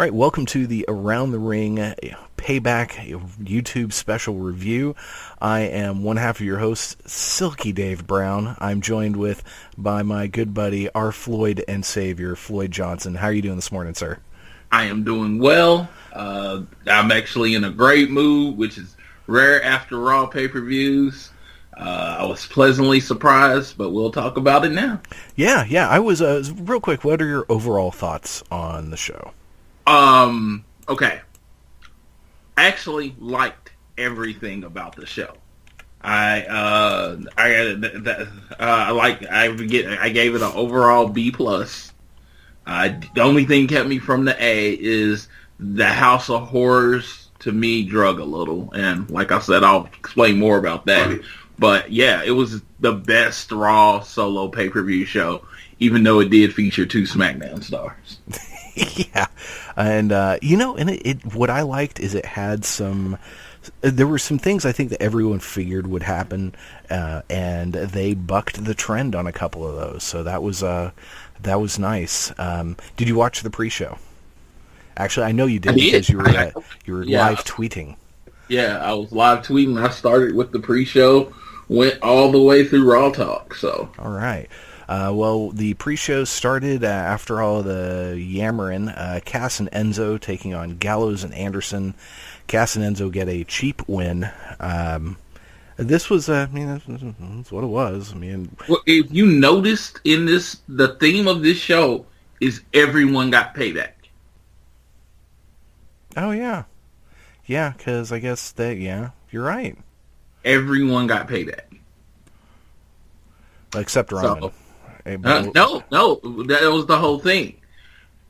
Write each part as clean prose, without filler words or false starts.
All right, welcome to the Around the Ring Payback YouTube special review. I am one half of your host, Silky Dave Brown. I'm joined by my good buddy, our Floyd and Savior, Floyd Johnson. How are you doing this morning, sir? I am doing well. I'm actually in a great mood, which is rare after Raw pay-per-views. I was pleasantly surprised, but we'll talk about it now. Yeah. I was, real quick, what are your overall thoughts on the show? Okay. I actually liked everything about the show. I gave it an overall B+. The only thing kept me from the A is the House of Horrors, to me, drug a little. And like I said, I'll explain more about that. But yeah, it was the best Raw solo pay-per-view show, even though it did feature 2 SmackDown stars. Yeah. And, what I liked is it had there were some things I think that everyone figured would happen, and they bucked the trend on a couple of those. So that was nice. Did you watch the pre-show? Actually, I know you did because you were live tweeting. Yeah, I was live tweeting. I started with the pre-show, went all the way through Raw Talk. So all right. Well, the pre-show started after all the yammering. Cass and Enzo taking on Gallows and Anderson. Cass and Enzo get a cheap win. This was, that's what it was. Well, if you noticed in this, the theme of this show is everyone got payback. Oh, yeah. Yeah, because I guess you're right. Everyone got payback. Except Roman. No, that was the whole thing.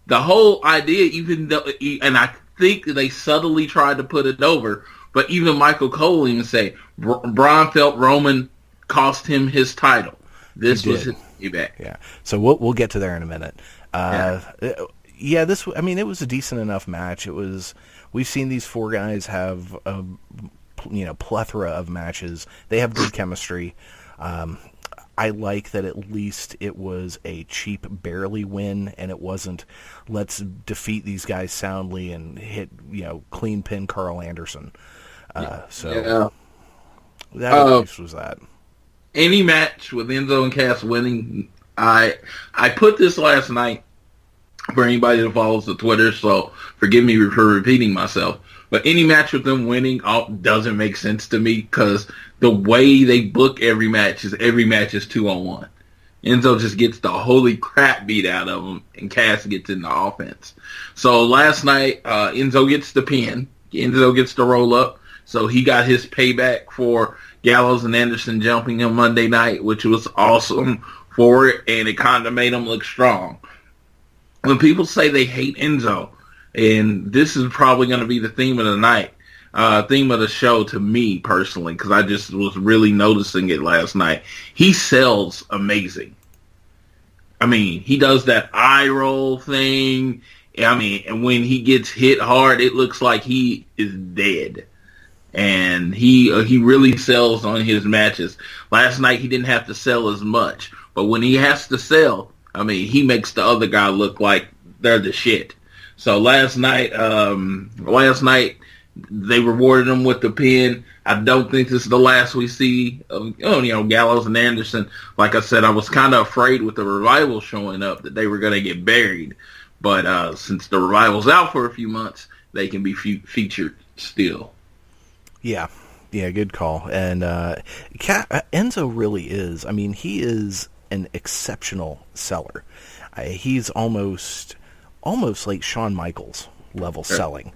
The whole idea, even though, and I think they subtly tried to put it over, but even Michael Cole even say, Braun felt Roman cost him his title. This was his payback. Yeah. So we'll get to there in a minute. It was a decent enough match. We've seen these 4 guys have a plethora of matches. They have good chemistry. I like that at least it was a cheap, barely win, and it wasn't, let's defeat these guys soundly and hit, clean pin Carl Anderson. That at least was that. Any match with Enzo and Cass winning, I put this last night for anybody that follows the Twitter, so forgive me for repeating myself. But any match with them winning doesn't make sense to me because the way they book every match is 2-on-1. Enzo just gets the holy crap beat out of him, and Cass gets in the offense. So last night, Enzo gets the pin. Enzo gets the roll up. So he got his payback for Gallows and Anderson jumping him Monday night, which was awesome for it, and it kind of made him look strong. When people say they hate Enzo, and this is probably going to be the theme of the night, theme of the show to me personally, because I just was really noticing it last night. He sells amazing. He does that eye roll thing. And when he gets hit hard, it looks like he is dead. And he really sells on his matches. Last night he didn't have to sell as much, but when he has to sell, he makes the other guy look like they're the shit. So last night they rewarded him with the pin. I don't think this is the last we see of Gallows and Anderson. Like I said, I was kind of afraid with the Revival showing up that they were going to get buried. But since the Revival's out for a few months, they can be featured still. Yeah, good call. And Enzo really is. He is an exceptional seller. He's almost like Shawn Michaels level selling.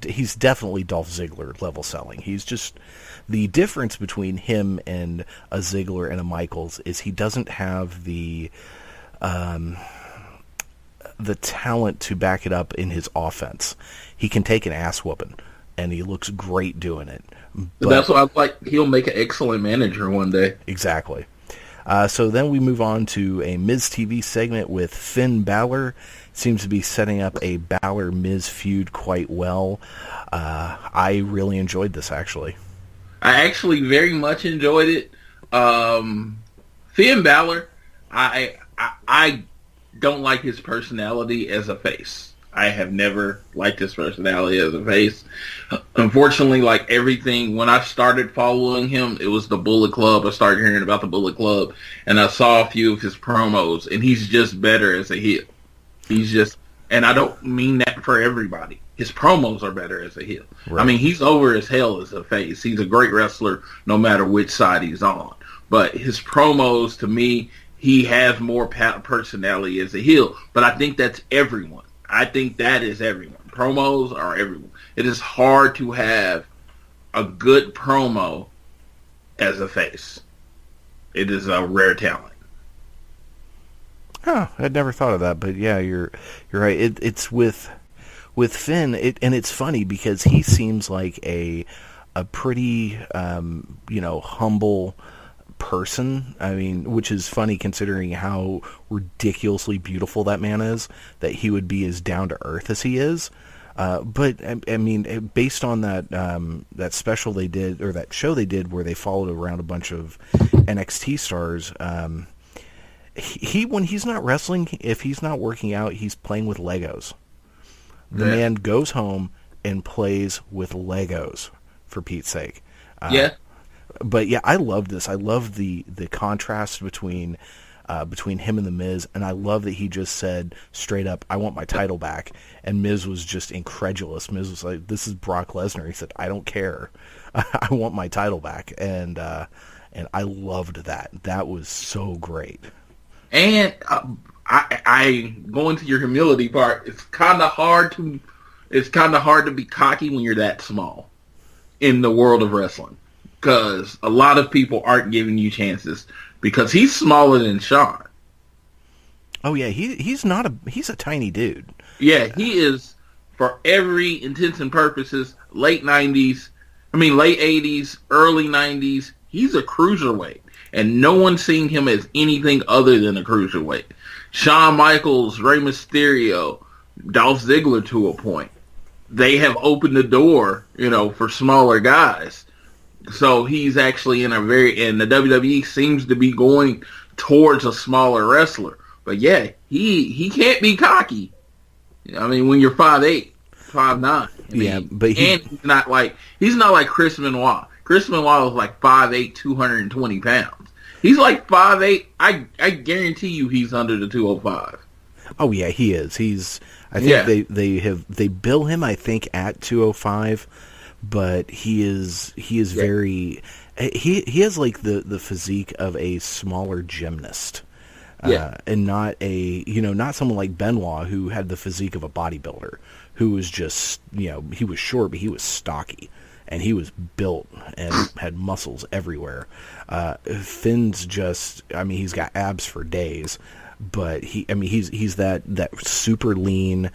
He's definitely Dolph Ziggler level selling. He's just, the difference between him and a Ziggler and a Michaels is he doesn't have the talent to back it up in his offense. He can take an ass whooping, and he looks great doing it. But that's why I like, he'll make an excellent manager one day. Exactly. So then we move on to a Miz TV segment with Finn Balor. Seems to be setting up a Balor-Miz feud quite well. I really enjoyed this, actually. I actually very much enjoyed it. Finn Balor, I don't like his personality as a face. I have never liked his personality as a face. Unfortunately, like everything, when I started following him, it was the Bullet Club. I started hearing about the Bullet Club, and I saw a few of his promos, and he's just better as a heel. He's just, and I don't mean that for everybody. His promos are better as a heel. Right. I mean, he's over as hell as a face. He's a great wrestler no matter which side he's on. But his promos, to me, he has more personality as a heel. But I think that's everyone. I think that is everyone. Promos are everyone. It is hard to have a good promo as a face. It is a rare talent. Huh, I'd never thought of that, but yeah, you're right. It's with Finn, and it's funny because he seems like a pretty humble person. I mean, which is funny considering how ridiculously beautiful that man is, that he would be as down to earth as he is. But I mean, based on that special they did, or that show they did where they followed around a bunch of NXT stars, he when he's not wrestling, if he's not working out, he's playing with Legos. The man goes home and plays with Legos, for Pete's sake. But yeah, I love this. I love the contrast between him and the Miz, and I love that he just said straight up, "I want my title back." And Miz was just incredulous. Miz was like, "This is Brock Lesnar." He said, "I don't care. I want my title back." And I loved that. That was so great. And I going to your humility part. It's kind of hard to be cocky when you're that small in the world of wrestling, because a lot of people aren't giving you chances because he's smaller than Shawn. Oh yeah, he's a tiny dude. Yeah, he is, for every intents and purposes, late 80s, early 90s. He's a cruiserweight. And no one's seen him as anything other than a cruiserweight. Shawn Michaels, Rey Mysterio, Dolph Ziggler to a point. They have opened the door, for smaller guys. So he's actually and the WWE seems to be going towards a smaller wrestler. But yeah, he can't be cocky. I mean, when you're 5'8", 5'9". But he's not like Chris Benoit. Chris Benoit was like 5'8", 220 pounds. He's like 5'8". I guarantee you he's under the 205. Oh yeah, he is. I think they bill him, I think, at 205, but he is very he has like the physique of a smaller gymnast. And not not someone like Benoit, who had the physique of a bodybuilder, who was just, he was short, but he was stocky. And he was built and had muscles everywhere. Finn's just, he's got abs for days, but he's that super lean.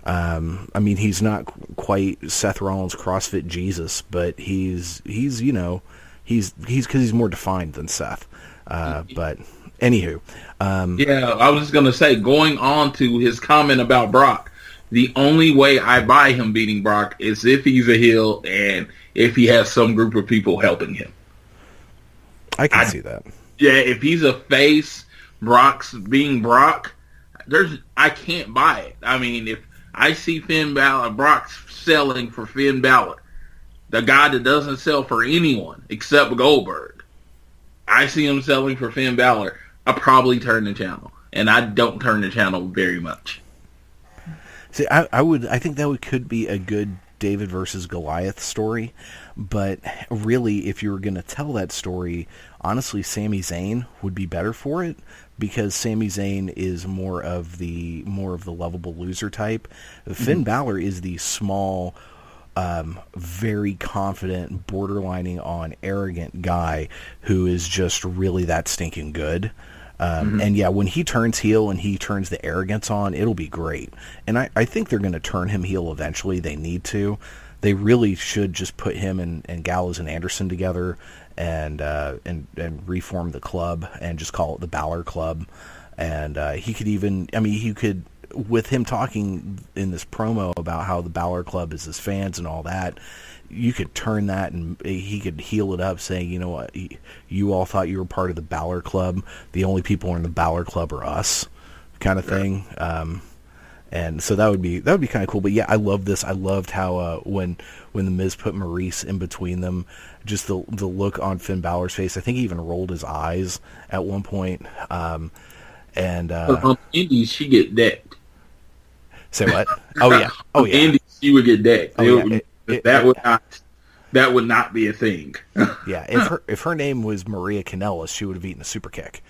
He's not quite Seth Rollins CrossFit Jesus, but he's because he's more defined than Seth. But anywho, I was just gonna say, going on to his comment about Brock. The only way I buy him beating Brock is if he's a heel and if he has some group of people helping him. I can see that. Yeah, if he's a face, Brock's being Brock, I can't buy it. I mean, if I see Finn Balor, Brock's selling for Finn Balor, the guy that doesn't sell for anyone except Goldberg, I see him selling for Finn Balor, I probably turn the channel. And I don't turn the channel very much. See, I think that could be a good David versus Goliath story, but really, if you were going to tell that story, honestly, Sami Zayn would be better for it, because Sami Zayn is more of the lovable loser type. Finn Balor is the small, very confident, borderlining on arrogant guy who is just really that stinking good. And yeah, when he turns heel and he turns the arrogance on, it'll be great. And I think they're going to turn him heel eventually. They need to. They really should just put him and Gallows and Anderson together and reform the club and just call it the Balor Club. And he could even, with him talking in this promo about how the Balor Club is his fans and all that, you could turn that and he could heel it up, saying, you know what, you all thought you were part of the Balor Club. The only people in the Balor Club are us, kind of thing. And so that would be kind of cool. But yeah, I love this. I loved how when the Miz put Maurice in between them, just the look on Finn Balor's face. I think he even rolled his eyes at one point. And on Indies, she get decked. Say what? Oh yeah. Oh yeah. Indies, she would get decked. Oh, yeah. That would not be a thing. Yeah. If her name was Maria Kanellis, she would have eaten a super kick.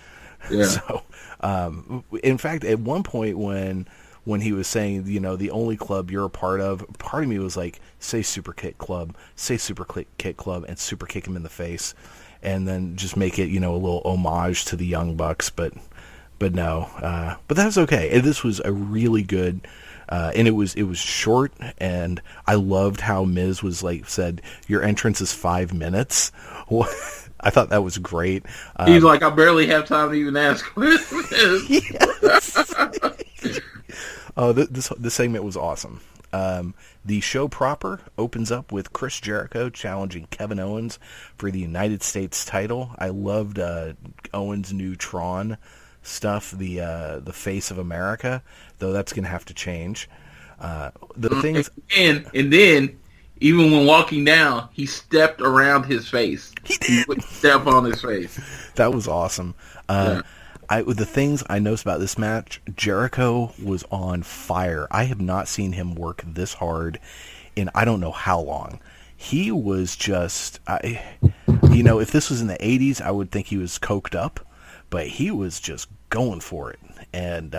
Yeah. So, in fact, at one point when he was saying, the only club you're a part of me was like, say Super Kick Club, and super kick him in the face, and then just make it, a little homage to the Young Bucks, but no, but that was okay. And this was a really good, and it was short, and I loved how Miz was said, your entrance is 5 minutes. I thought that was great. He's like, I barely have time to even ask questions. Yes. Oh, this segment was awesome. The show proper opens up with Chris Jericho challenging Kevin Owens for the United States title. I loved Owens' new Tron stuff, the face of America, though that's going to have to change. Things, and then even when walking down, he stepped around his face. He did. He would step on his face. That was awesome. Yeah. The things I noticed about this match, Jericho was on fire. I have not seen him work this hard in I don't know how long. He was just, if this was in the 80s, I would think he was coked up, but he was just going for it. And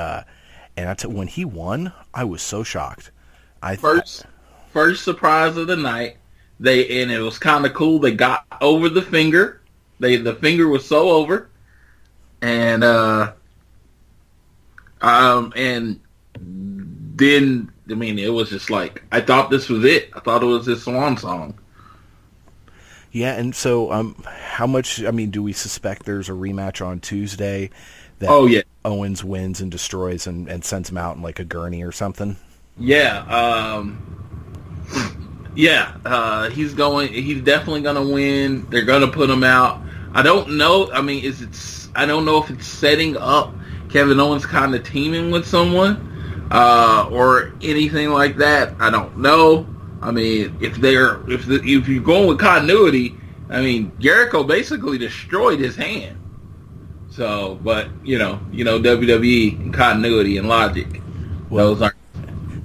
when he won, I was so shocked. First surprise of the night, and it was kind of cool. They got over the finger. The finger was so over. And then it was just like, I thought this was it. I thought it was his swan song. Yeah, and so how much? Do we suspect there's a rematch on Tuesday? That Owens wins and destroys and sends him out in like a gurney or something. Yeah, he's definitely gonna win. They're gonna put him out. I don't know. I don't know if it's setting up Kevin Owens kind of teaming with someone or anything like that. I don't know. If you're going with continuity, Jericho basically destroyed his hand. So, but WWE and continuity and logic, those aren't.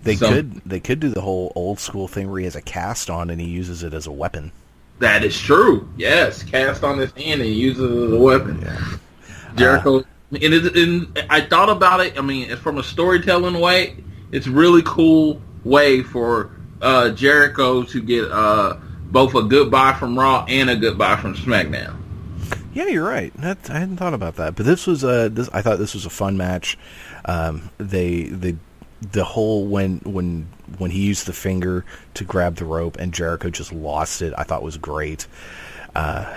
They could do the whole old school thing where he has a cast on and he uses it as a weapon. That is true. Yes, cast on his hand and he uses it as a weapon. Yeah. Jericho, and I thought about it. It's from a storytelling way. It's a really cool way for Jericho to get both a goodbye from Raw and a goodbye from SmackDown. Yeah, you're right. I hadn't thought about that, but this was I thought this was a fun match. The whole when he used the finger to grab the rope and Jericho just lost it, I thought was great.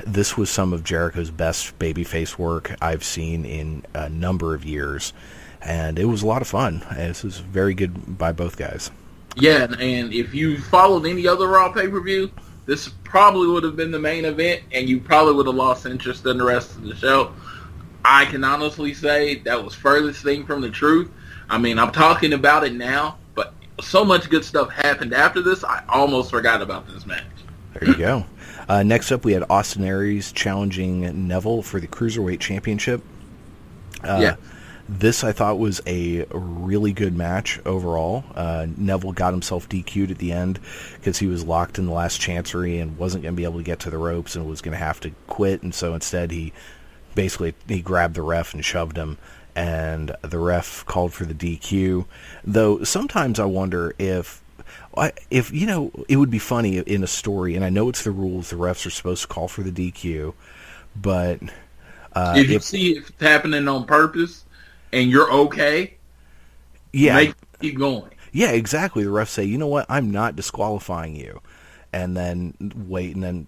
This was some of Jericho's best babyface work I've seen in a number of years, and it was a lot of fun. This was very good by both guys. Yeah, and if you followed any other Raw pay-per-view, this probably would have been the main event, and you probably would have lost interest in the rest of the show. I can honestly say that was furthest thing from the truth. I'm talking about it now, but so much good stuff happened after this, I almost forgot about this match. There you go. Next up, we had Austin Aries challenging Neville for the Cruiserweight Championship. This, I thought, was a really good match overall. Neville got himself DQ'd at the end because he was locked in the last chancery and wasn't going to be able to get to the ropes and was going to have to quit. And so instead, he grabbed the ref and shoved him, and the ref called for the DQ. Though sometimes I wonder if it would be funny in a story, and I know it's the rules, the refs are supposed to call for the DQ, but if you see it happening on purpose and you're okay, keep going. Yeah, exactly. The refs say, you know what, I'm not disqualifying you, and then wait, and then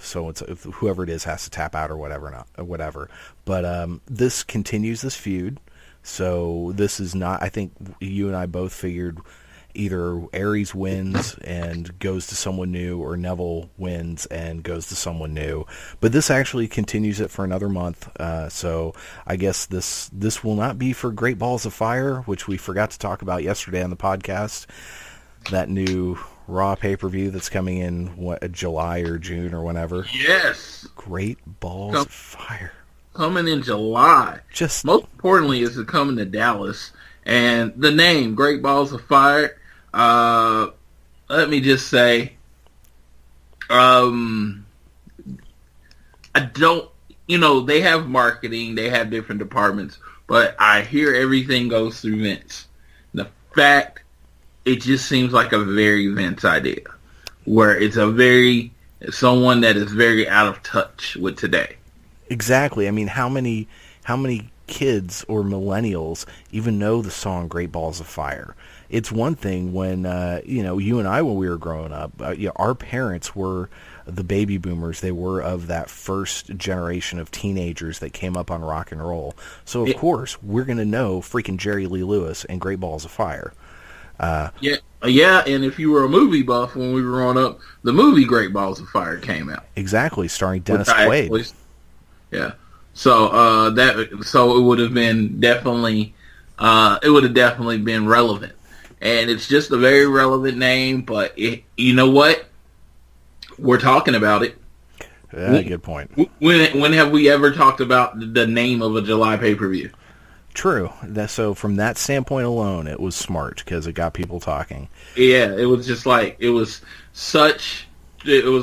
so it's whoever it is has to tap out or whatever. But this continues this feud, so this is not. I think you and I both figured either Aries wins and goes to someone new, or Neville wins and goes to someone new. But this actually continues it for another month. So I guess this will not be for Great Balls of Fire, which we forgot to talk about yesterday on the podcast. That new Raw pay-per-view that's coming in July or June or whenever. Yes. Great Balls of Fire. Coming in July. Just most importantly, is it coming to Dallas? And the name, Great Balls of Fire, let me just say, I don't, they have marketing, they have different departments, but I hear everything goes through Vince. The fact, it just seems like a very Vince idea, where it's someone that is very out of touch with today. Exactly. I mean, how many kids or millennials even know the song Great Balls of Fire? It's one thing when, you and I, when we were growing up, our parents were the baby boomers. They were of that first generation of teenagers that came up on rock and roll. So, of course, we're going to know freaking Jerry Lee Lewis and Great Balls of Fire. Yeah, and if you were a movie buff when we were growing up, the movie Great Balls of Fire came out. Exactly, starring Dennis Quaid. Yeah. So it would have been definitely been relevant, and it's just a very relevant name. But you know what? We're talking about it. Yeah, good point. When have we ever talked about the name of a July pay-per-view? True. So from that standpoint alone, it was smart because it got people talking. Yeah, it was just like it was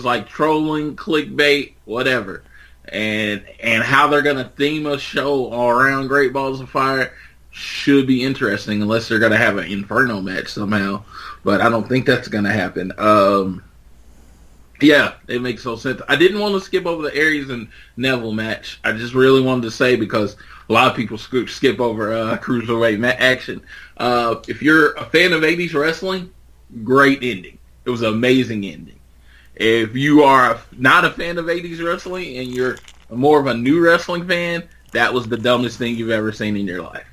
like trolling, clickbait, whatever. And how they're going to theme a show around Great Balls of Fire should be interesting, unless they're going to have an Inferno match somehow. But I don't think that's going to happen. Yeah, it makes no sense. I didn't want to skip over the Aries and Neville match. I just really wanted to say, because a lot of people skip over Cruiserweight action. If you're a fan of 80s wrestling, great ending. It was an amazing ending. If you are not a fan of 80s wrestling and you're more of a new wrestling fan, that was the dumbest thing you've ever seen in your life.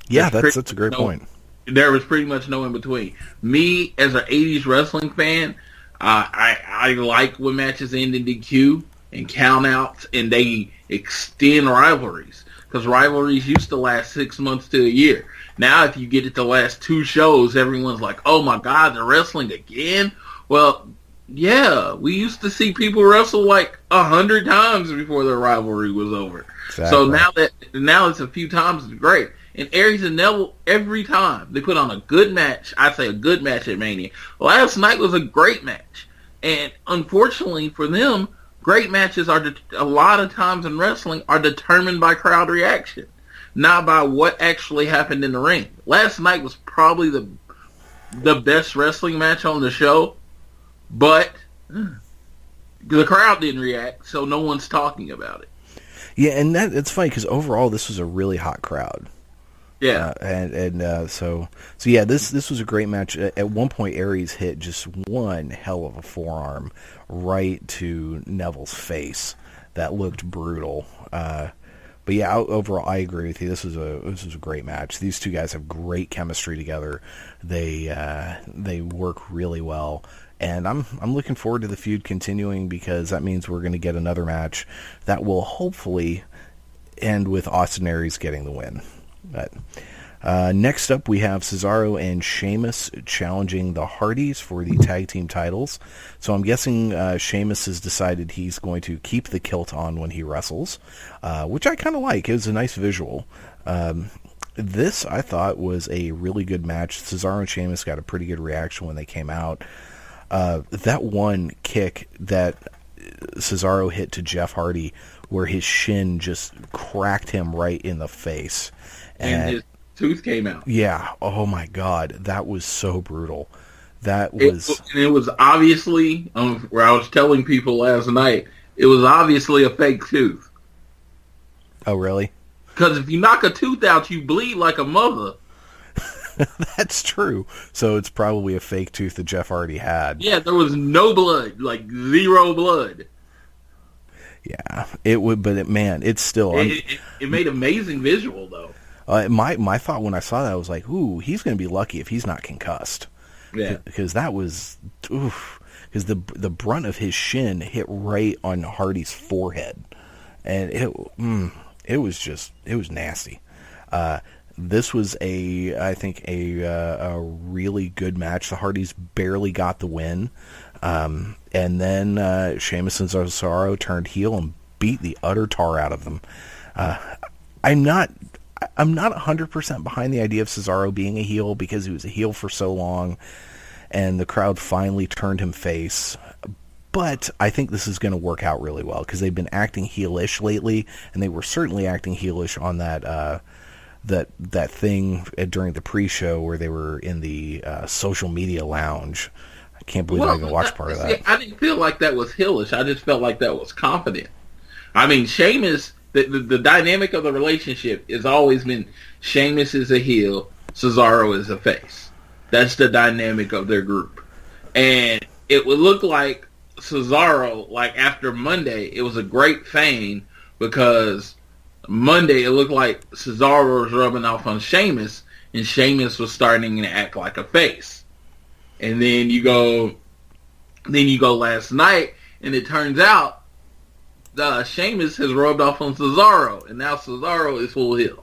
Yeah, that's a great point. There was pretty much no in between. Me, as an 80s wrestling fan, I like when matches end in DQ and countouts, and they extend rivalries, because rivalries used to last 6 months to a year. Now, if you get it the last two shows, everyone's like, "Oh my God, they're wrestling again." Well, yeah, we used to see people wrestle like 100 times before their rivalry was over. Exactly. So now it's a few times, it's great. And Aries and Neville, every time they put on a good match, I say a good match at Mania. Last night was a great match, and unfortunately for them, great matches are a lot of times in wrestling are determined by crowd reaction, not by what actually happened in the ring. Last night was probably the best wrestling match on the show. But the crowd didn't react, so no one's talking about it. Yeah, and it's funny because overall this was a really hot crowd. Yeah, so yeah, this was a great match. At one point, Aries hit just one hell of a forearm right to Neville's face that looked brutal. But yeah, overall, I agree with you. This was a great match. These two guys have great chemistry together. They work really well. And I'm looking forward to the feud continuing, because that means we're going to get another match that will hopefully end with Austin Aries getting the win. But next up, we have Cesaro and Sheamus challenging the Hardys for the tag team titles. So I'm guessing Sheamus has decided he's going to keep the kilt on when he wrestles, which I kind of like. It was a nice visual. This, I thought, was a really good match. Cesaro and Sheamus got a pretty good reaction when they came out. That one kick that Cesaro hit to Jeff Hardy, where his shin just cracked him right in the face. And his tooth came out. Yeah. Oh, my God. That was so brutal. It was obviously, where I was telling people last night, it was obviously a fake tooth. Oh, really? Because if you knock a tooth out, you bleed like a mother. That's true. So it's probably a fake tooth that Jeff Hardy had. Yeah, there was no blood, like zero blood. Yeah, it would, but man, it's still. It made amazing visual though. My thought when I saw that, I was like, ooh, he's going to be lucky if he's not concussed. Yeah. Because that was, oof. Because the brunt of his shin hit right on Hardy's forehead. And it was nasty. This was I think a really good match. The Hardys barely got the win. And then Sheamus and Cesaro turned heel and beat the utter tar out of them. I'm not 100% behind the idea of Cesaro being a heel because he was a heel for so long and the crowd finally turned him face. But I think this is going to work out really well because they've been acting heelish lately, and they were certainly acting heelish on that thing during the pre-show where they were in the social media lounge. I can't believe I even watched part of that. I didn't feel like that was heelish. I just felt like that was confident. I mean, Sheamus, the dynamic of the relationship has always been Sheamus is a heel, Cesaro is a face. That's the dynamic of their group. And it would look like Cesaro, like after Monday, it was a great feign because Monday it looked like Cesaro was rubbing off on Sheamus, and Sheamus was starting to act like a face. And then you go last night, and it turns out Sheamus has rubbed off on Cesaro, and now Cesaro is full heel.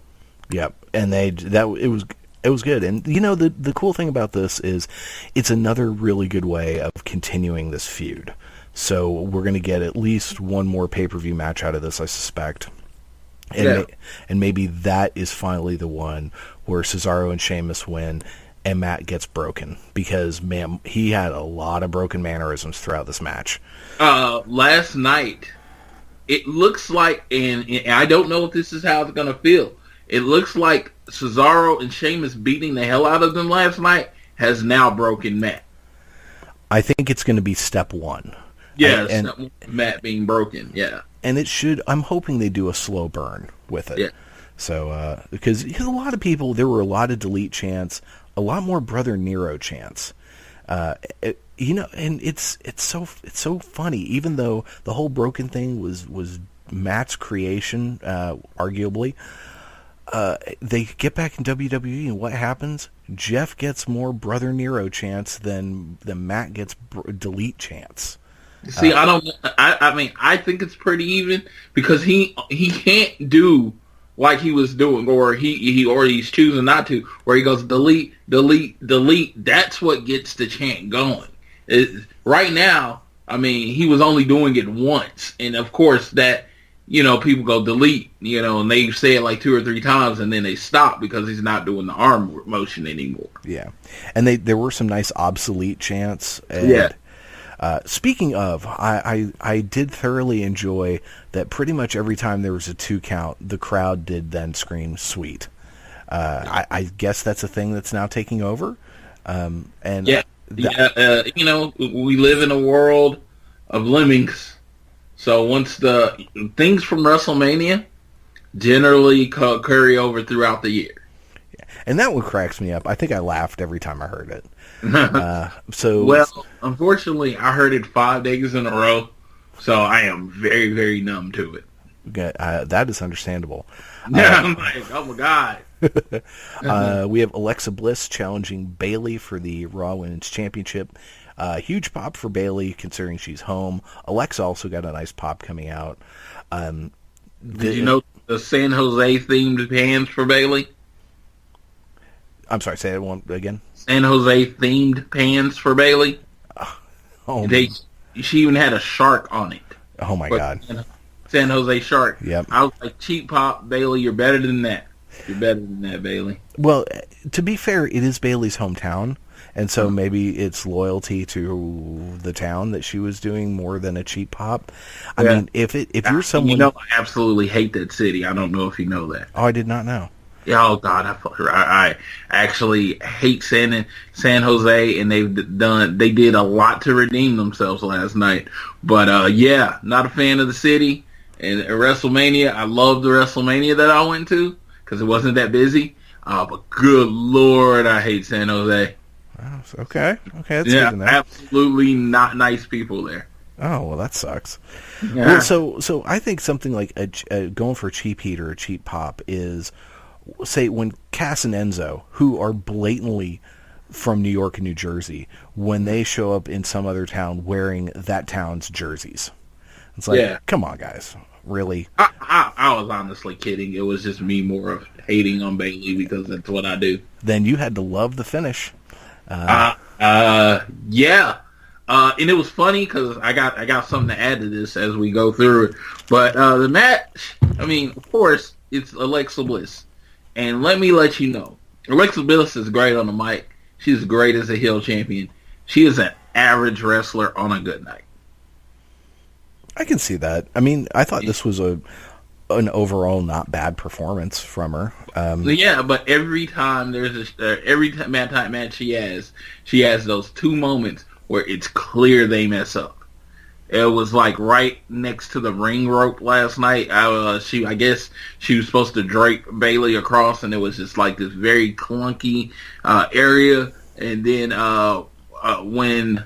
Yep, and it was good. And you know the cool thing about this is it's another really good way of continuing this feud. So we're going to get at least one more pay-per-view match out of this, I suspect. And and maybe that is finally the one where Cesaro and Sheamus win and Matt gets broken because, man, he had a lot of broken mannerisms throughout this match. Last night, it looks like, and I don't know if this is how it's going to feel, it looks like Cesaro and Sheamus beating the hell out of them last night has now broken Matt. I think it's going to be step one. Yeah, Matt being broken, yeah. And it should, I'm hoping they do a slow burn with it. Yeah. So, because a lot of people, there were a lot of delete chants, a lot more Brother Nero chants. You know, and it's so funny, even though the whole broken thing was Matt's creation, arguably. They get back in WWE, and what happens? Jeff gets more Brother Nero chants than Matt gets delete chants. See, I don't. I mean, I think it's pretty even because he can't do like he was doing, or he's choosing not to. Where he goes delete, delete, delete. That's what gets the chant going. Right now, I mean, he was only doing it once, and of course that people go delete, and they say it like 2 or 3 times, and then they stop because he's not doing the arm motion anymore. Yeah, and there were some nice obsolete chants. And speaking of, I did thoroughly enjoy that pretty much every time there was a 2 count, the crowd did then scream "sweet." I guess that's a thing that's now taking over. We live in a world of lemmings. So once the things from WrestleMania generally carry over throughout the year. Yeah. And that one cracks me up. I think I laughed every time I heard it. Well, unfortunately, I heard it 5 days in a row, so I am very, very numb to it. Okay, that is understandable. Yeah, I'm like, oh my God. We have Alexa Bliss challenging Bayley for the Raw Women's Championship. Huge pop for Bayley considering she's home. Alexa also got a nice pop coming out. Did you know the San Jose themed pants for Bayley? I'm sorry, say that one again. San Jose themed pants for Bayley. She even had a shark on it. Oh my God. San Jose shark. Yep. I was like, cheap pop, Bayley, you're better than that. You're better than that, Bayley. Well, to be fair, it is Bayley's hometown. And so maybe it's loyalty to the town that she was doing more than a cheap pop. I mean, if you're someone... I absolutely hate that city. I don't know if you know that. Oh, I did not know. Oh, God. I actually hate San Jose, and they did a lot to redeem themselves last night. But, not a fan of the city. And at WrestleMania, I loved the WrestleMania that I went to because it wasn't that busy. But good Lord, I hate San Jose. Okay, that's good to know. Absolutely not nice people there. Oh, well, that sucks. Yeah. Well, so I think something like going for a cheap heat or a cheap pop is say when Cass and Enzo, who are blatantly from New York and New Jersey, when they show up in some other town wearing that town's jerseys. It's like, come on, guys. Really? I was honestly kidding. It was just me more of hating on Bayley because that's what I do. Then you had to love the finish. Yeah. And it was funny because I got something to add to this as we go through it. But the match, I mean, of course, it's Alexa Bliss. And let me let you know, Alexa Bliss is great on the mic. She's great as a heel champion. She is an average wrestler on a good night. I can see that. I mean, I thought this was an overall not bad performance from her. Yeah, but every time there's every match she has those two moments where it's clear they mess up. It was like right next to the ring rope last night. I guess she was supposed to drape Bayley across, and it was just like this very clunky area. And then when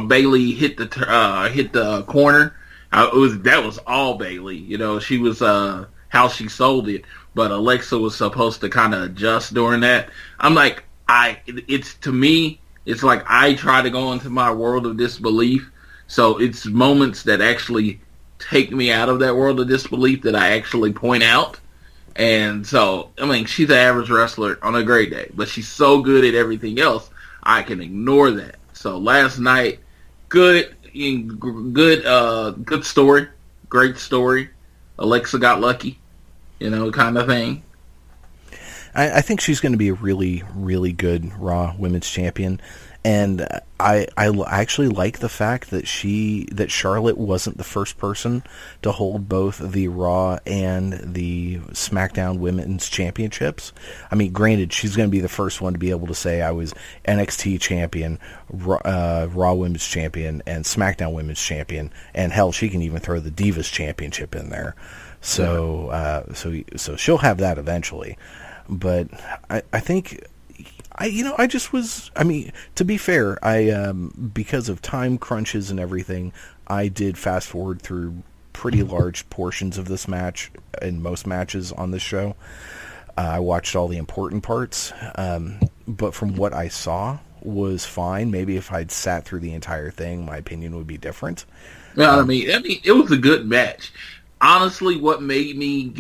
Bayley hit the corner, that was all Bayley. You know, she was how she sold it, but Alexa was supposed to kind of adjust during that. I'm like, to me. It's like I try to go into my world of disbelief. So it's moments that actually take me out of that world of disbelief that I actually point out. And so, I mean, she's an average wrestler on a great day. But she's so good at everything else, I can ignore that. So last night, good story. Great story. Alexa got lucky, kind of thing. I think she's going to be a really, really good Raw Women's Champion, and I actually like the fact that Charlotte wasn't the first person to hold both the Raw and the SmackDown Women's Championships. I mean, granted, she's going to be the first one to be able to say I was NXT Champion, Raw Women's Champion, and SmackDown Women's Champion, and hell, she can even throw the Divas Championship in there. So she'll have that eventually. But I think, to be fair, because of time crunches and everything, I did fast forward through pretty large portions of this match in most matches on this show. I watched all the important parts, but from what I saw was fine. Maybe if I'd sat through the entire thing, my opinion would be different. Well, I mean, it was a good match. Honestly, what made me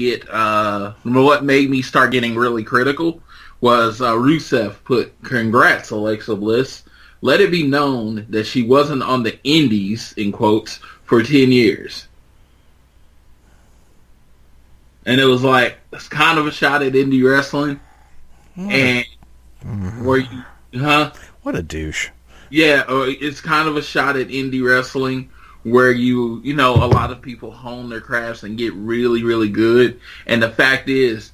start getting really critical was Rusev put, "Congrats, Alexa Bliss. Let it be known that she wasn't on the indies," in quotes, "for 10 years." And it was like, it's kind of a shot at indie wrestling. And where you, What a douche. Yeah, it's kind of a shot at indie wrestling, where a lot of people hone their crafts and get really, really good. And the fact is,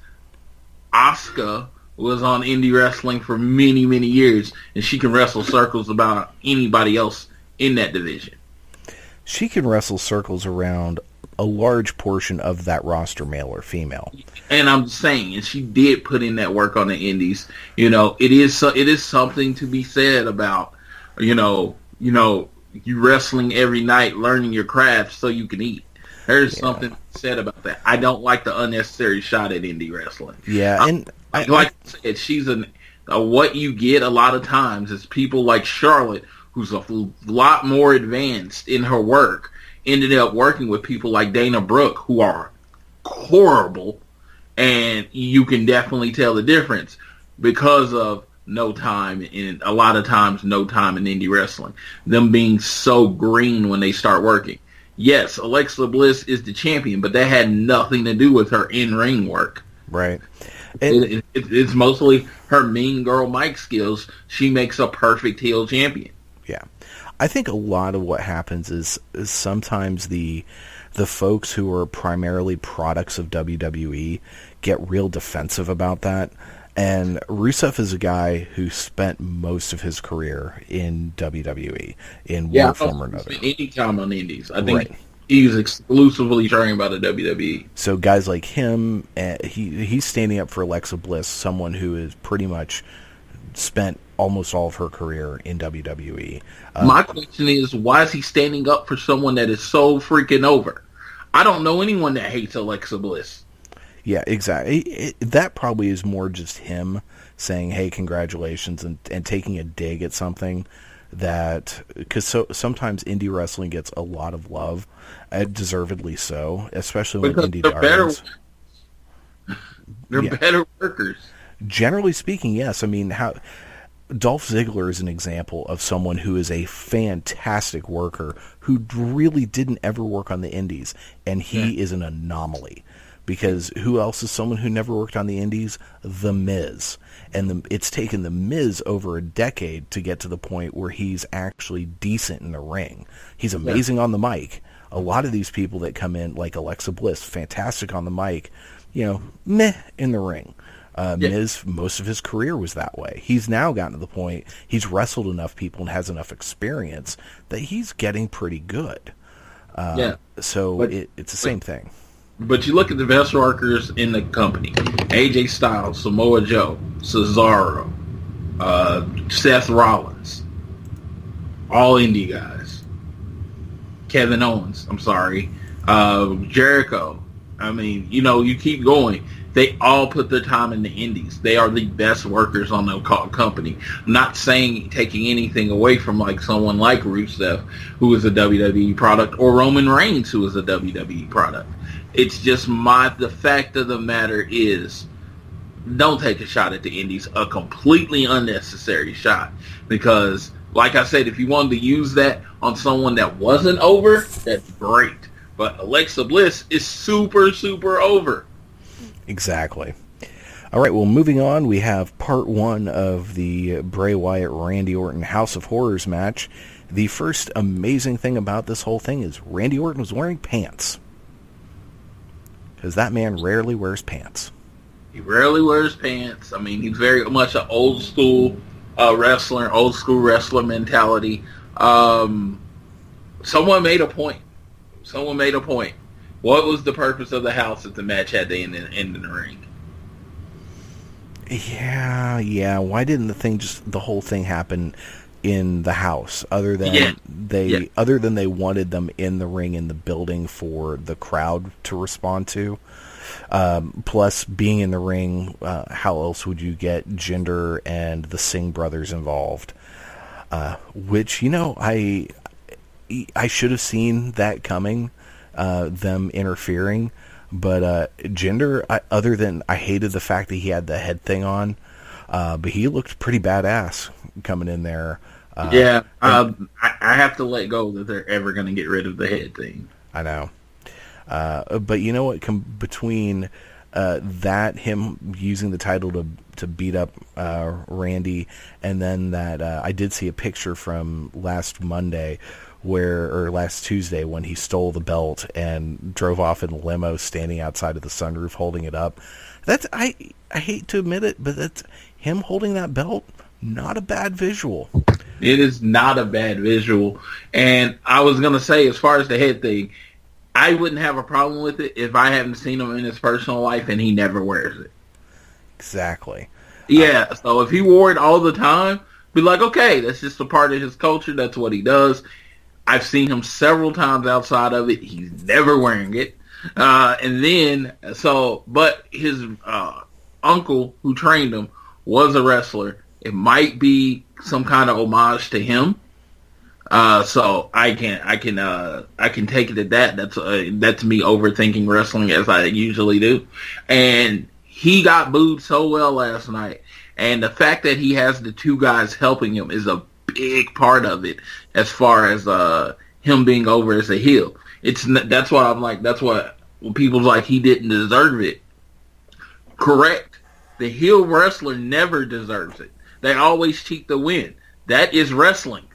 Asuka was on indie wrestling for many, many years, and she can wrestle circles about anybody else in that division. She can wrestle circles around a large portion of that roster, male or female. And I'm saying, and she did put in that work on the indies. It is something to be said about, you wrestling every night, learning your craft so you can eat. There's something said about that. I don't like the unnecessary shot at indie wrestling. Yeah, and like I said, she's what you get a lot of times is people like Charlotte, who's a lot more advanced in her work, ended up working with people like Dana Brooke, who are horrible, and you can definitely tell the difference because of no time in indie wrestling. Them being so green when they start working. Yes, Alexa Bliss is the champion, but that had nothing to do with her in-ring work. Right. It's mostly her mean girl mic skills. She makes a perfect heel champion. Yeah. I think a lot of what happens is sometimes the folks who are primarily products of WWE get real defensive about that. And Rusev is a guy who spent most of his career in WWE in one form or another. Any time on Indies. I think he's exclusively talking about the WWE. So guys like him, he's standing up for Alexa Bliss, someone who has pretty much spent almost all of her career in WWE. My question is, why is he standing up for someone that is so freaking over? I don't know anyone that hates Alexa Bliss. Yeah, exactly. That probably is more just him saying, "Hey, congratulations," and taking a dig at something that, because sometimes indie wrestling gets a lot of love, deservedly so, especially when Because indie they're better. darlings. They're Yeah. better workers. Generally speaking, yes. I mean, how Dolph Ziggler is an example of someone who is a fantastic worker who really didn't ever work on the indies, and he is an anomaly. Because who else is someone who never worked on the indies? The Miz. And it's taken The Miz over a decade to get to the point where he's actually decent in the ring. He's amazing on the mic. A lot of these people that come in, like Alexa Bliss, fantastic on the mic, meh in the ring. Miz, most of his career was that way. He's now gotten to the point, he's wrestled enough people and has enough experience that he's getting pretty good. So it's the same thing. But you look at the best workers in the company: AJ Styles, Samoa Joe, Cesaro, Seth Rollins, all indie guys. Kevin Owens, I'm sorry, Jericho. I mean, you keep going. They all put their time in the indies. They are the best workers on the company. I'm not saying taking anything away from like someone like Rusev, who is a WWE product, or Roman Reigns, who is a WWE product. It's just the fact of the matter is, don't take a shot at the indies, a completely unnecessary shot. Because, like I said, if you wanted to use that on someone that wasn't over, that's great. But Alexa Bliss is super, super over. Exactly. All right, well, moving on, we have part one of the Bray Wyatt-Randy Orton House of Horrors match. The first amazing thing about this whole thing is Randy Orton was wearing pants. Because that man rarely wears pants. He rarely wears pants. I mean, he's very much an old school wrestler mentality. Someone made a point. What was the purpose of the house if the match had to end in the ring? Yeah. Why didn't the whole thing happen in the house, other than they wanted them in the ring in the building for the crowd to respond to? Plus, being in the ring, how else would you get Jinder and the Singh brothers involved? Which, I should have seen that coming, them interfering. But Jinder, other than I hated the fact that he had the head thing on, but he looked pretty badass coming in there. I have to let go that they're ever going to get rid of the head thing. I know. But you know what? Between that, him using the title to beat up Randy, and then that I did see a picture from last Tuesday when he stole the belt and drove off in a limo, standing outside of the sunroof holding it up. That's I hate to admit it, but that's him holding that belt. Not a bad visual. It is not a bad visual. And I was going to say, as far as the head thing, I wouldn't have a problem with it if I haven't seen him in his personal life and he never wears it. Exactly. Yeah, so if he wore it all the time, be like, okay, that's just a part of his culture. That's what he does. I've seen him several times outside of it. He's never wearing it. But his uncle who trained him was a wrestler. It might be some kind of homage to him. So I can take it at that. That's me overthinking wrestling as I usually do. And he got booed so well last night. And the fact that he has the two guys helping him is a big part of it, as far as him being over as a heel. That's what I'm like. That's what when people's like he didn't deserve it. Correct. The heel wrestler never deserves it. They always cheat to win. That is wrestling.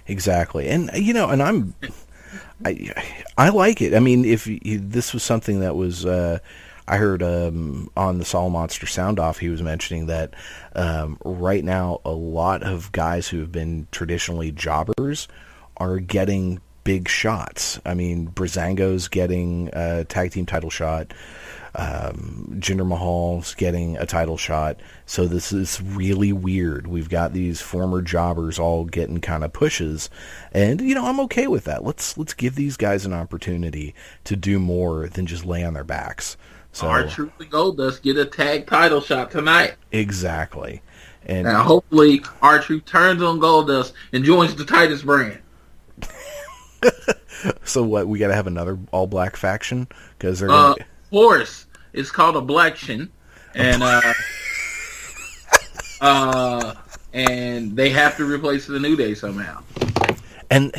Exactly, and and I like it. I mean, if this was something that was, I heard on the Saul Monster Sound Off, he was mentioning that right now a lot of guys who have been traditionally jobbers are getting big shots. I mean, Breezango's getting a tag team title shot. Jinder Mahal's getting a title shot. So this is really weird. We've got these former jobbers all getting kind of pushes, and I'm okay with that. Let's give these guys an opportunity to do more than just lay on their backs. So R-Truth and Goldust get a tag title shot tonight. exactly. And now, hopefully, R-Truth turns on Goldust and joins the Titus brand. so what? We got to have another all-black faction because they're Of course, it's called a Blaction, and and they have to replace the New Day somehow. And,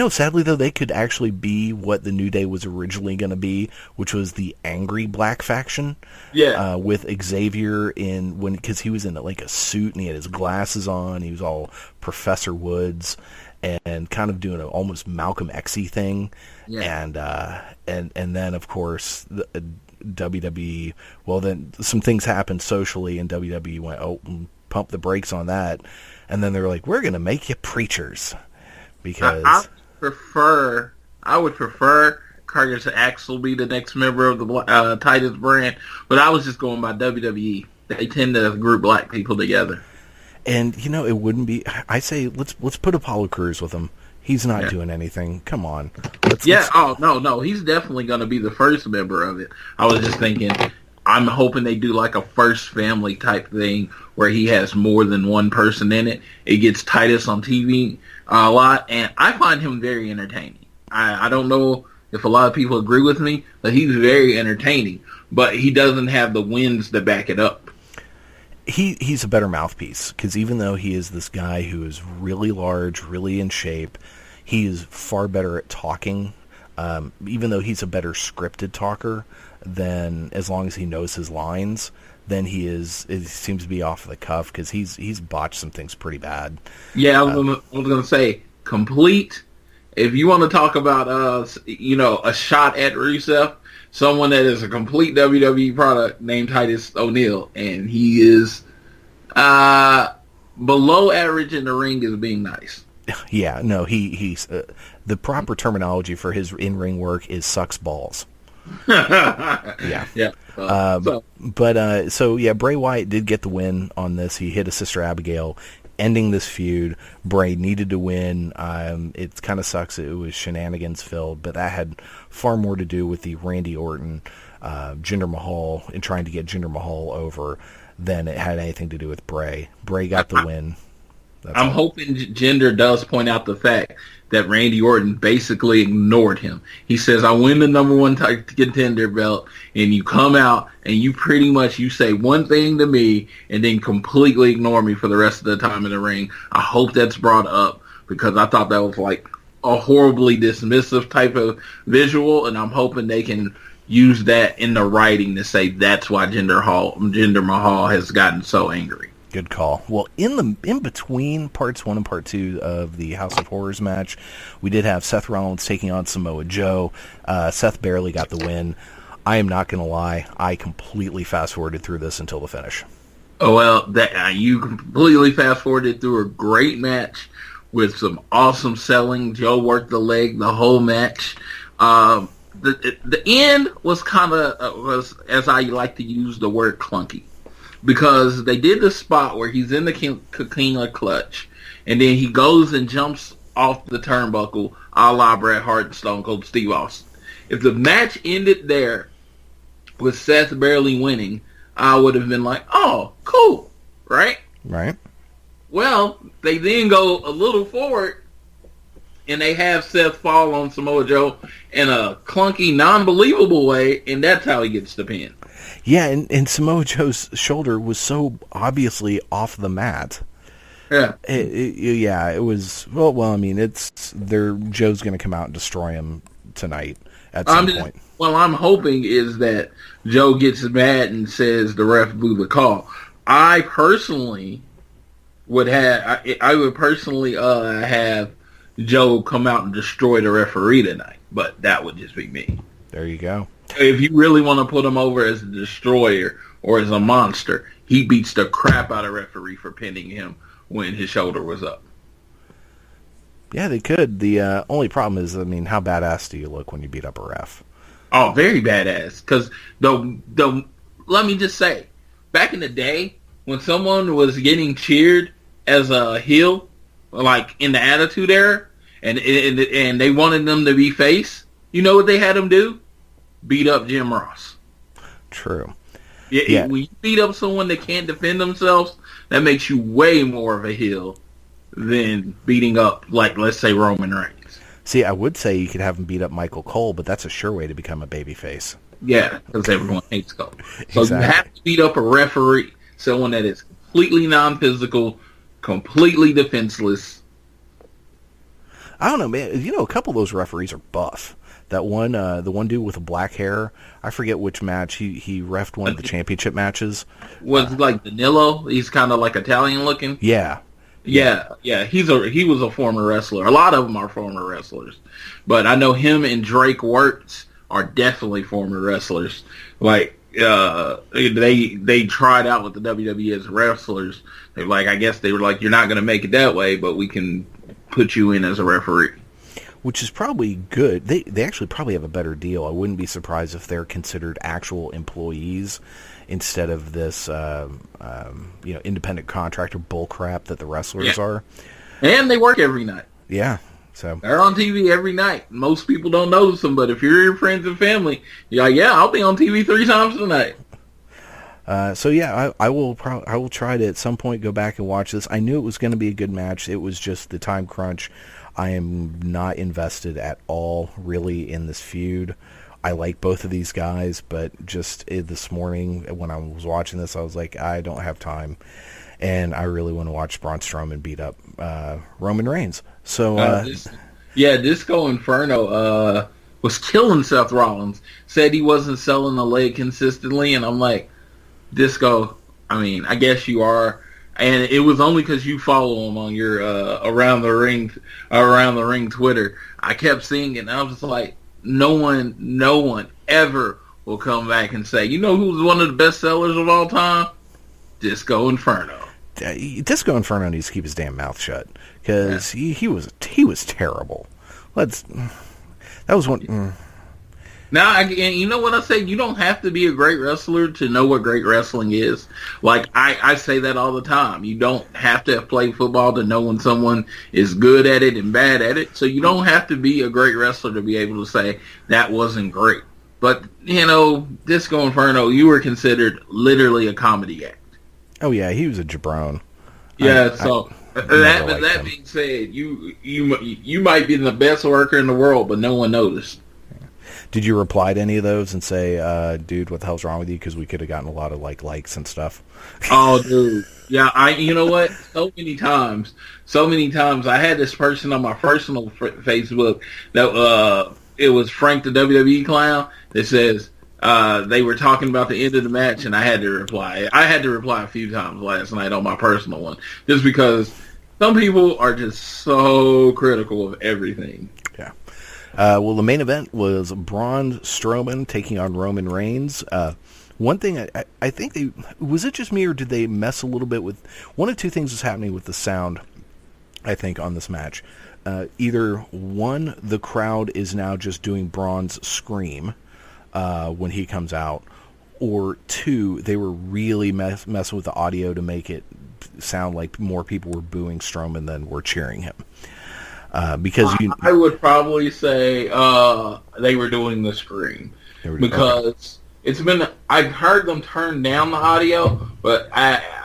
sadly, though, they could actually be what the New Day was originally going to be, which was the angry black faction. Yeah. With Xavier because he was in like a suit and he had his glasses on. He was all Professor Woods and kind of doing an almost Malcolm X-y thing. Yeah. And then, of course, the WWE, well, then some things happened socially and WWE went, pump the brakes on that. And then they were like, we're going to make you preachers. Because I would prefer Curtis Axel be the next member of the Titus brand, but I was just going by WWE. They tend to group black people together. And it wouldn't be. I say let's put Apollo Crews with him. He's not doing anything. Come on. Oh no, he's definitely going to be the first member of it. I was just thinking. I'm hoping they do like a first family type thing where he has more than one person in it. It gets Titus on TV a lot, and I find him very entertaining. I don't know if a lot of people agree with me, but he's very entertaining. But he doesn't have the wins to back it up. He's a better mouthpiece because even though he is this guy who is really large, really in shape, he is far better at talking. Even though he's a better scripted talker, than as long as he knows his lines, then he is. It seems to be off the cuff because he's botched some things pretty bad. Yeah, I was gonna say complete. If you want to talk about a shot at Rusev, someone that is a complete WWE product named Titus O'Neil, and he is below average in the ring is being nice. Yeah, no, he's the proper terminology for his in-ring work is sucks balls. Yeah. Yeah. So Bray Wyatt did get the win on this. He hit his sister Abigail, ending this feud. Bray needed to win. It kind of sucks it was shenanigans filled, but that had far more to do with the Randy Orton, Jinder Mahal, and trying to get Jinder Mahal over than it had anything to do with Bray. Bray got the win. I'm hoping Jinder does point out the fact that Randy Orton basically ignored him. He says, I win the number one contender belt, and you come out and you pretty much you say one thing to me and then completely ignore me for the rest of the time in the ring. I hope that's brought up because I thought that was like a horribly dismissive type of visual, and I'm hoping they can use that in the writing to say that's why Jinder Mahal has gotten so angry. Good call. Well, in between parts 1 and part 2 of the House of Horrors match, we did have Seth Rollins taking on Samoa Joe. Seth barely got the win. I am not going to lie. I completely fast-forwarded through this until the finish. Oh, well, you completely fast-forwarded through a great match with some awesome selling. Joe worked the leg the whole match. The end was kind of, as I like to use the word, clunky. Because they did the spot where he's in the King clutch, and then he goes and jumps off the turnbuckle a la Bret Hart and Stone Cold Steve Austin. If the match ended there with Seth barely winning, I would have been like, oh, cool, right? Right. Well, they then go a little forward, and they have Seth fall on Samoa Joe in a clunky, non-believable way, and that's how he gets the pin. Yeah, and Samoa Joe's shoulder was so obviously off the mat. Yeah. It was... Well, I mean, Joe's going to come out and destroy him tonight at some point. Well, I'm hoping is that Joe gets mad and says the ref blew the call. I personally would have... I would personally have Joe come out and destroy the referee tonight. But that would just be me. There you go. If you really want to put him over as a destroyer or as a monster, he beats the crap out of referee for pinning him when his shoulder was up. Yeah, they could. The only problem is, I mean, how badass do you look when you beat up a ref? Oh, very badass. Because let me just say, back in the day, when someone was getting cheered as a heel, like in the Attitude Era, and they wanted them to be face, you know what they had them do? Beat up Jim Ross. True. Yeah. When you beat up someone that can't defend themselves, that makes you way more of a heel than beating up, like, let's say, Roman Reigns. See, I would say you could have him beat up Michael Cole, but that's a sure way to become a babyface. Yeah, because everyone hates Cole. So Exactly. you have to beat up a referee, someone that is completely non-physical, completely defenseless. I don't know, man. You know, a couple of those referees are buff. That one, the one dude with the black hair, I forget which match. He reffed one of the championship matches. Was like Danilo? He's kind of like Italian looking. Yeah. Yeah. He was a former wrestler. A lot of them are former wrestlers, but I know him and Drake Wirtz are definitely former wrestlers. Like they tried out with the WWE as wrestlers. They I guess they were like, you're not going to make it that way, but we can put you in as a referee. Which is probably good. They actually probably have a better deal. I wouldn't be surprised if they're considered actual employees instead of this independent contractor bullcrap that the wrestlers are. And they work every night. Yeah. So they're on TV every night. Most people don't notice them, but if you're your friends and family, you're like, yeah, I'll be on TV 3 times tonight. I will try to at some point go back and watch this. I knew it was going to be a good match. It was just the time crunch. I am not invested at all, really, in this feud. I like both of these guys, but just this morning when I was watching this, I was like, I don't have time, and I really want to watch Braun Strowman beat up Roman Reigns. So, Disco Inferno was killing Seth Rollins. Said he wasn't selling the leg consistently, and I'm like, Disco, I mean, I guess you are. And it was only because you follow him on your around the ring Twitter. I kept seeing it, and I was just like, no one ever will come back and say, you know who's one of the best sellers of all time? Disco Inferno. Disco Inferno needs to keep his damn mouth shut because he was terrible. That was one. Now, you know what I say? You don't have to be a great wrestler to know what great wrestling is. Like, I say that all the time. You don't have to have played football to know when someone is good at it and bad at it. So you don't have to be a great wrestler to be able to say, that wasn't great. But, Disco Inferno, you were considered literally a comedy act. Oh, yeah, he was a jabron. Yeah, that being said, you might be the best worker in the world, but no one noticed. Did you reply to any of those and say, dude, what the hell's wrong with you? Because we could have gotten a lot of likes and stuff. Oh, dude. Yeah, you know what? So many times, I had this person on my personal Facebook that it was Frank the WWE Clown that says they were talking about the end of the match, and I had to reply. I had to reply a few times last night on my personal one, just because some people are just so critical of everything. Yeah. Well, the main event was Braun Strowman taking on Roman Reigns. One thing I think was it just me or did they mess a little bit with one of two things was happening with the sound, I think, on this match. Either one, the crowd is now just doing Braun's scream when he comes out, or two, they were really messing with the audio to make it sound like more people were booing Strowman than were cheering him. Because I would probably say they were doing the scream because I've heard them turn down the audio, but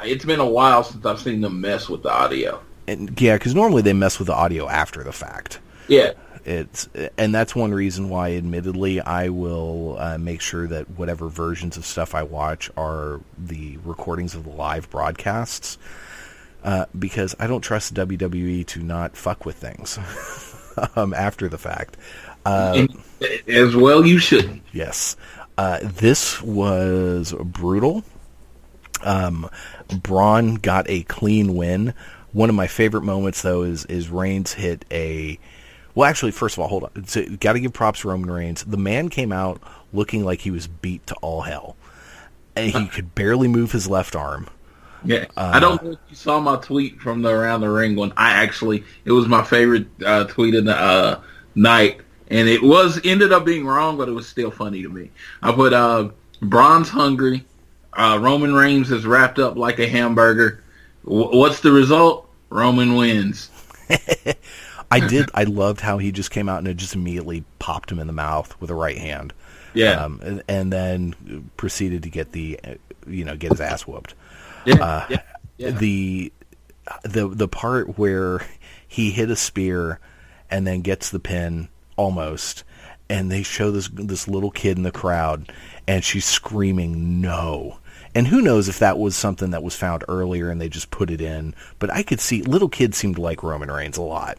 it's been a while since I've seen them mess with the audio. And yeah, because normally they mess with the audio after the fact. Yeah, and that's one reason why, admittedly, I will make sure that whatever versions of stuff I watch are the recordings of the live broadcasts. Because I don't trust WWE to not fuck with things after the fact. As well you shouldn't. Yes. This was brutal. Braun got a clean win. One of my favorite moments, though, is Reigns hit a... Well, actually, first of all, hold on. So, got to give props to Roman Reigns. The man came out looking like he was beat to all hell. And he could barely move his left arm. Yeah, I don't know if you saw my tweet from the Around the Ring one. It was my favorite tweet of the night, and it ended up being wrong, but it was still funny to me. I put Braun's hungry, Roman Reigns is wrapped up like a hamburger. What's the result? Roman wins. I loved how he just came out and it just immediately popped him in the mouth with a right hand. Yeah. And then proceeded to get get his ass whooped. Yeah. The part where he hit a spear and then gets the pin almost, and they show this little kid in the crowd, and she's screaming no. And who knows if that was something that was found earlier and they just put it in. But I could see little kids seem to like Roman Reigns a lot.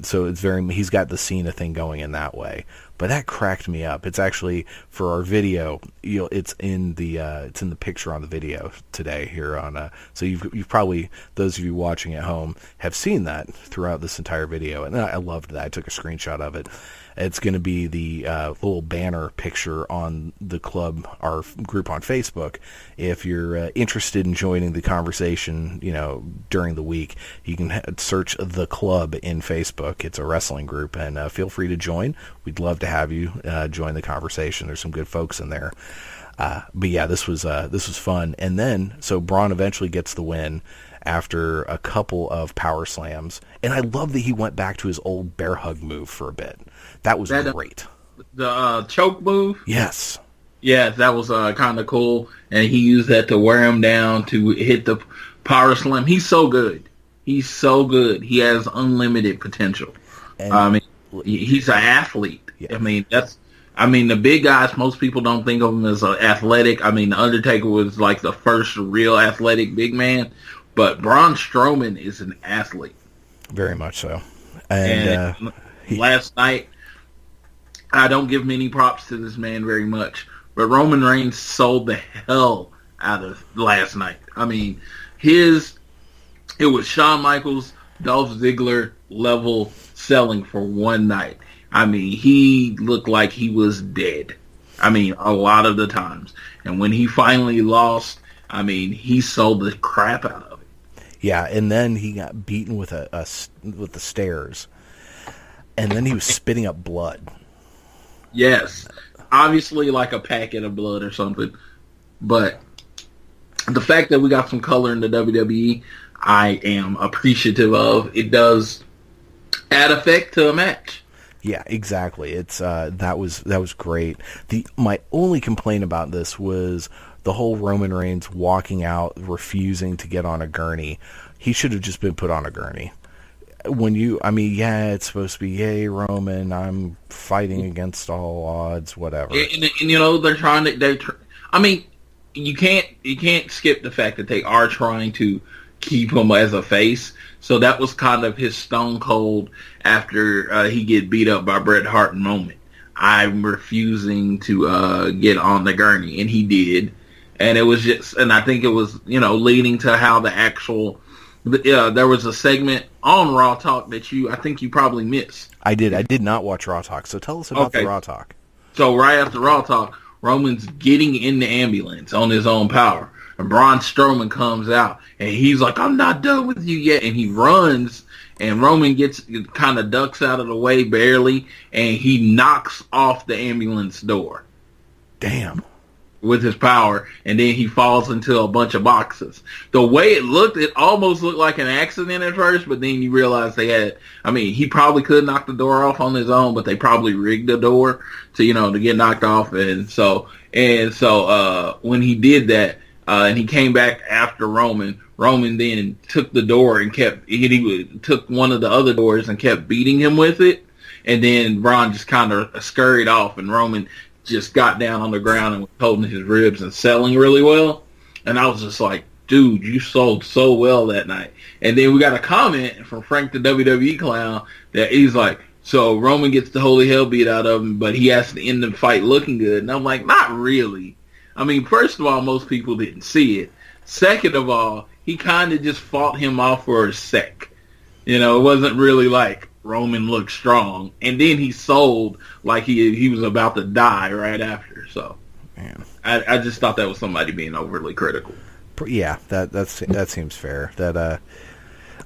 So he's got the Cena thing going in that way. But that cracked me up. It's actually for our video. It's in the picture on the video today here on. So you've probably, those of you watching at home, have seen that throughout this entire video, and I loved that. I took a screenshot of it. It's going to be the little banner picture on the club, our group on Facebook. If you're interested in joining the conversation, during the week, you can search the club in Facebook. It's a wrestling group, and feel free to join. We'd love to have you join the conversation. There's some good folks in there. But yeah, this was fun. And then, so Braun eventually gets the win after a couple of power slams. And I love that he went back to his old bear hug move for a bit. That was great. The choke move? Yes. Yeah, that was kind of cool. And he used that to wear him down, to hit the power slam. He's so good. He's so good. He has unlimited potential. And he's an athlete. Yeah. The big guys, most people don't think of him as athletic. The Undertaker was like the first real athletic big man. But Braun Strowman is an athlete. Very much so. And last night, I don't give many props to this man very much, but Roman Reigns sold the hell out of last night. It was Shawn Michaels, Dolph Ziggler level selling for one night. He looked like he was dead. A lot of the times. And when he finally lost, he sold the crap out of it. Yeah, and then he got beaten with with the stairs. And then he was spitting up blood. Yes. Obviously like a packet of blood or something. But the fact that we got some color in the WWE, I am appreciative of. It does add effect to a match. Yeah, exactly. It's that was great. My only complaint about this was the whole Roman Reigns walking out, refusing to get on a gurney. He should have just been put on a gurney. It's supposed to be, yay, Roman, I'm fighting against all odds, whatever. And they're trying to. You can't skip the fact that they are trying to keep him as a face. So that was kind of his stone cold after he get beat up by Bret Hart moment. I'm refusing to get on the gurney, and he did. And it was just, and I think it was, leading to how the actual, there was a segment on Raw Talk that I think you probably missed. I did. I did not watch Raw Talk, so tell us about the Raw Talk. So right after Raw Talk, Roman's getting in the ambulance on his own power. And Braun Strowman comes out, and he's like, I'm not done with you yet. And he runs, and Roman kind of ducks out of the way barely, and he knocks off the ambulance door. Damn. With his power, and then he falls into a bunch of boxes. The way it looked, it almost looked like an accident at first, but then you realize he probably could knock the door off on his own, but they probably rigged the door to get knocked off. And so when he did that, and he came back after Roman then took the door and took one of the other doors and kept beating him with it. And then Braun just kind of scurried off, and Roman just got down on the ground and was holding his ribs and selling really well. And I was just like, dude, you sold so well that night. And then we got a comment from Frank the WWE Clown that he's like, so Roman gets the holy hell beat out of him, but he has to end the fight looking good. And I'm like, not really. First of all, most people didn't see it. Second of all, he kind of just fought him off for a sec. It wasn't really like Roman looked strong, and then he sold like he was about to die right after. So, man, I just thought that was somebody being overly critical. Yeah, that seems fair. That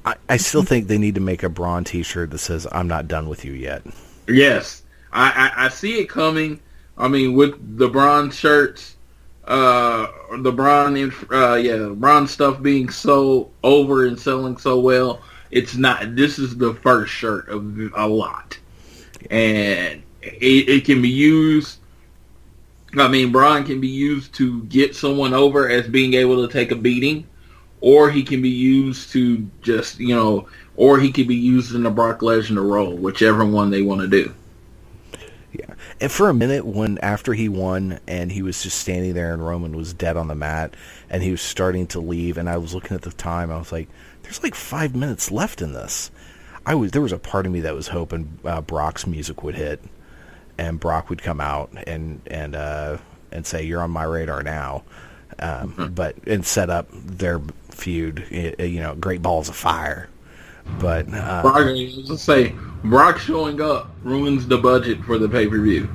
I still think they need to make a Braun T-shirt that says "I'm not done with you yet." Yes, I see it coming. With the Braun shirts, the Braun stuff being so over and selling so well. It's not. This is the first shirt of a lot, and it can be used I mean, Braun can be used to get someone over as being able to take a beating, or he can be used to just, or he can be used in the Brock Lesnar role, whichever one they want to do. Yeah. And for a minute, after he won and he was just standing there and Roman was dead on the mat and he was starting to leave, and I was looking at the time, I was like, there's like 5 minutes left in this. There was a part of me that was hoping Brock's music would hit and Brock would come out and say, "You're on my radar now," and set up their feud, Great Balls of Fire. But Brock showing up ruins the budget for the pay-per-view.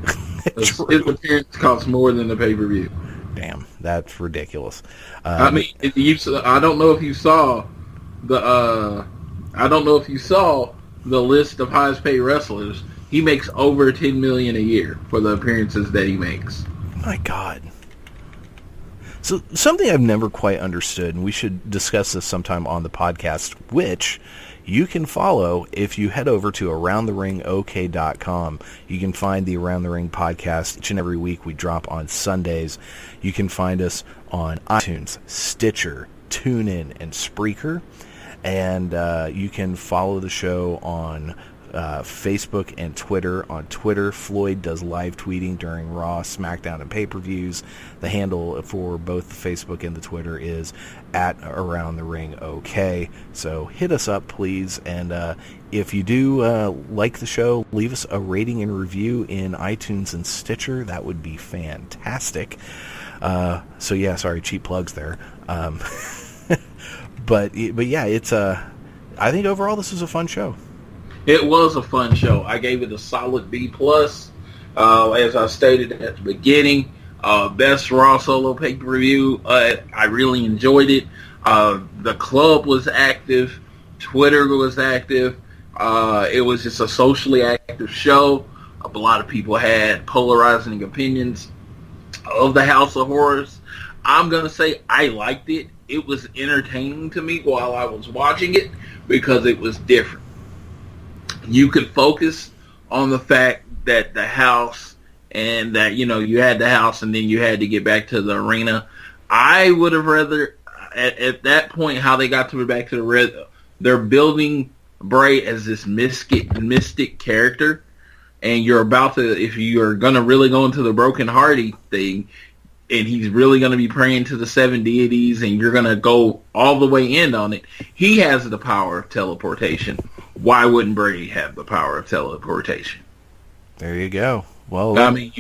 His appearance costs more than the pay-per-view. Damn, that's ridiculous. I mean, I don't know if you saw the list of highest paid wrestlers. He makes over $10 million a year for the appearances that he makes. My God. So something I've never quite understood, and we should discuss this sometime on the podcast, which you can follow if you head over to AroundTheRingOK.com. You can find the Around the Ring podcast each and every week. We drop on Sundays. You can find us on iTunes, Stitcher, TuneIn, and Spreaker. And you can follow the show on Facebook and Twitter. On Twitter, Floyd does live tweeting during Raw, SmackDown, and pay-per-views. The handle for both the Facebook and the Twitter is @AroundTheRingOK. So hit us up, please. And if you do like the show, leave us a rating and review in iTunes and Stitcher. That would be fantastic. So yeah, sorry, cheap plugs there. But yeah, it's I think overall this was a fun show. It was a fun show. I gave it a solid B+. As I stated at the beginning, best Raw solo pay-per-view. I really enjoyed it. The club was active. Twitter was active. It was just a socially active show. A lot of people had polarizing opinions of the House of Horrors. I'm going to say I liked it. It was entertaining to me while I was watching it because it was different. You could focus on the fact that the house and that, you had the house and then you had to get back to the arena. I would have rather, at that point, how they got back to the they're building Bray as this mystic character, and you're about to, if you're going to really go into the Broken Hardy thing, and he's really going to be praying to the 7 deities, and you're going to go all the way in on it. He has the power of teleportation. Why wouldn't Brady have the power of teleportation? There you go. Well, I mean,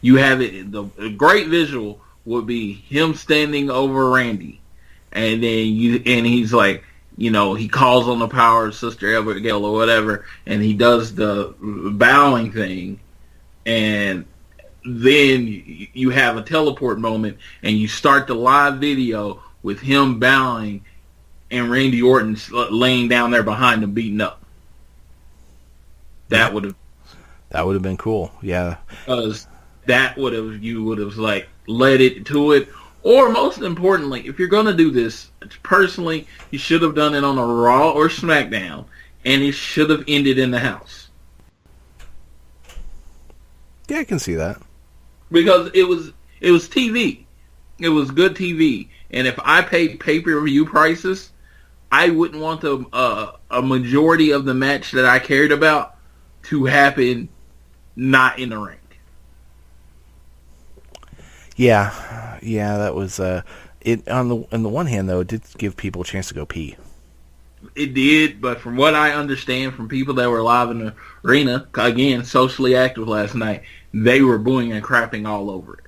you have it. The great visual would be him standing over Randy, and then he's like, he calls on the power of Sister Abigail or whatever, and he does the bowing thing, and then you have a teleport moment, and you start the live video with him bowing and Randy Orton laying down there behind him beating up. That would have been cool. Yeah, because you would have like led it to it. Or most importantly, if you're gonna do this, personally, you should have done it on a Raw or SmackDown, and it should have ended in the house. Yeah, I can see that. Because it was TV. It was good TV. And if I paid pay-per-view prices, I wouldn't want a majority of the match that I cared about to happen not in the ring. Yeah, that was it. On the one hand, though, it did give people a chance to go pee. It did, but from what I understand from people that were live in the arena, again, socially active last night, they were booing and crapping all over it.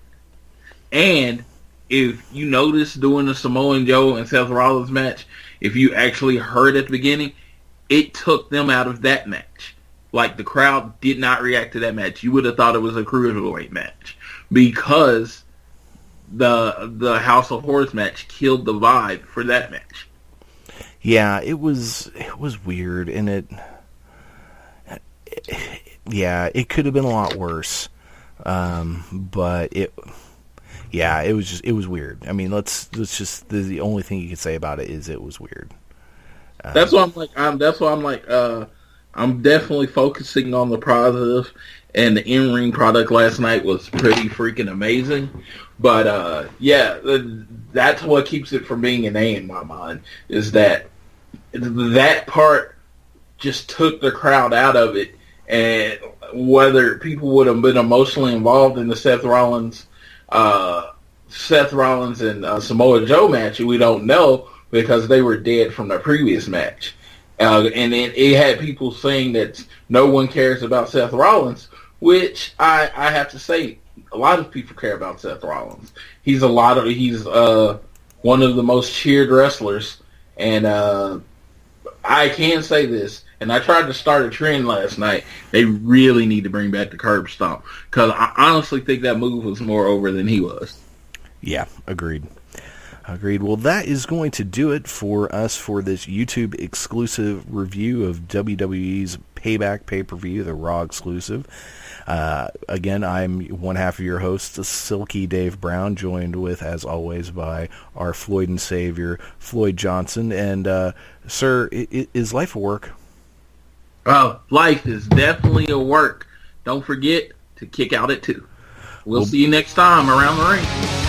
And if you notice during the Samoa Joe and Seth Rollins match, if you actually heard at the beginning, it took them out of that match. Like, the crowd did not react to that match. You would have thought it was a cruiserweight match because the House of Horrors match killed the vibe for that match. Yeah, it was weird, and it could have been a lot worse. But it was weird. I mean, let's just the only thing you can say about it is it was weird. That's why I'm like, I'm definitely focusing on the positive, and the in-ring product last night was pretty freaking amazing. But that's what keeps it from being an A in my mind, is that part just took the crowd out of it. And whether people would have been emotionally involved in the Seth Rollins and Samoa Joe match, we don't know, because they were dead from the previous match. And then it had people saying that no one cares about Seth Rollins, which I have to say, a lot of people care about Seth Rollins. He's one of the most cheered wrestlers, and I can say this, and I tried to start a trend last night. They really need to bring back the curb stomp, because I honestly think that move was more over than he was. Yeah, agreed. Well, that is going to do it for us for this YouTube exclusive review of WWE's Payback pay-per-view, the Raw exclusive. Again, I'm one half of your host, Silky Dave Brown, joined with, as always, by our Floyd and Savior, Floyd Johnson. And, sir, is life a work? Oh, life is definitely a work. Don't forget to kick out at 2. We'll see you next time around the ring.